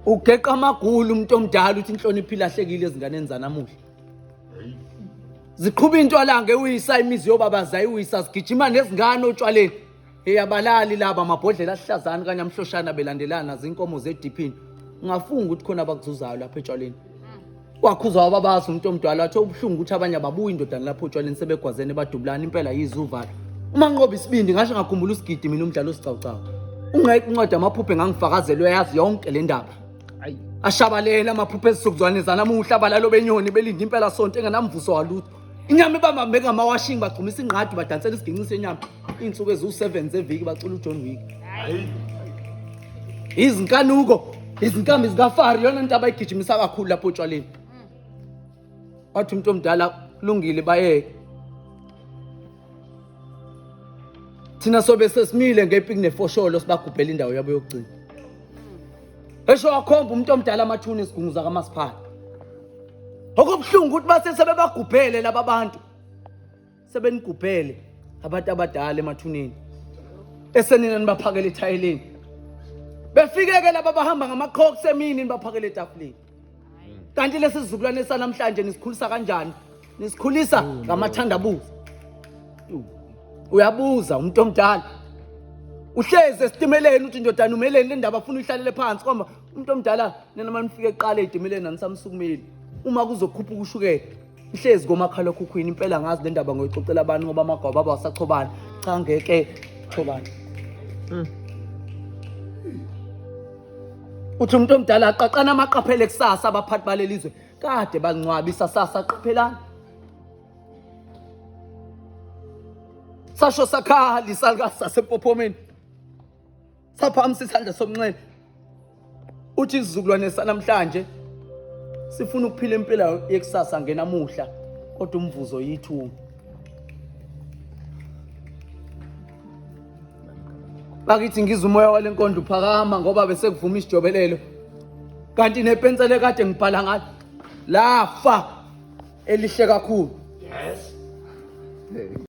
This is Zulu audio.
Ugeqa amagulu umuntu omdala uthi inhlonipho ilahlekile ezinganeni zanamuhla. Ziqhuba intwalanga uyisa imizi yobabazayi uyisa sigijima nezingane otshwaleni. Eyabalali laba amabhodlela asihlazana kanye amhloshana belandelana zinkomo zediphini. Ungafunga ukuthi khona abakuzuzayo lapha etshwaleni. Wakhuza wababaza umuntu omdala wathi ubuhlungu ukuthi abanye ababuyi indodana lapha otshwaleni sebegwazene badubulana impela yizuvalo. Uma nqoba isibindi ngasho ngakhumbula usigidi mina umdlalo osicawucawu. Ungeke incwadi amaphupho engangifakazelwe yazi yonke le ndaba. Ashabalela amaphupho ezisukuzwane zanamuhla abalalo benyoni belinda impela sonto engenamvuso walutho. Inyama ibambambe ngamawashing bagcumisa ingqadi badansela isiginci senyama. Insuku ezu7 zeviki bacula uJohn Wick. Izinkanuko, izinkambi zikaFari yona into abayigijimisa kakhulu lapho otshwaleni. Wathi umuntu omdala kulungile baye. Thina sobe sesimile ngepiki nefosholo sibagubhela indawo yabo yokugcina. Esho wakhomba umuntu omdala amathuna esigunguza kaMasipala. Okubuhlungu ukuthi base sebebagubhele laba bantu. Sebenigubhele abantu abadala emathuneni. Esenina nibaphakela ethayeleni. Befikeke laba bahamba ngamaqhoku semini nibaphakela etafuleni. Kanti lesizukulwane sanamhlanje nisikhulisa kanjani? Nisikhulisa ngamathandabuzo. Uyabuza umuntu omdala. Uhleze esitimeleni uthi indodana umeleni le ndaba afuna uhlalele phansi ngoba umuntu omdala noma nifike eqala etimeleni anisamsukumeli. Uma kuzokhuphuka ushukela ihlezi komakhala okhukhwini impela ngazi le ndaba ngoyixoxela abantu ngoba amagwaba abasachobana cha ngeke chobana. Uthi umuntu omdala aqaqana amaqaphele kusasa abaphathi balelizwe kade bancwabisa sasa qaphelana. Sasho sakhali salika sepophomeni. Saphamisa isandla somnxele. Uthi izizukulwane sanamhlanje sifuna ukuphila impilo yekusasa ngenamuhla kodwa umvuzo yithu. Bakithi ngiza umoya walenkondo uphakama ngoba bese kuvuma isijobelelo. Kanti nepensele kade ngibhala ngathi lafa elihle kakhulu. Yes.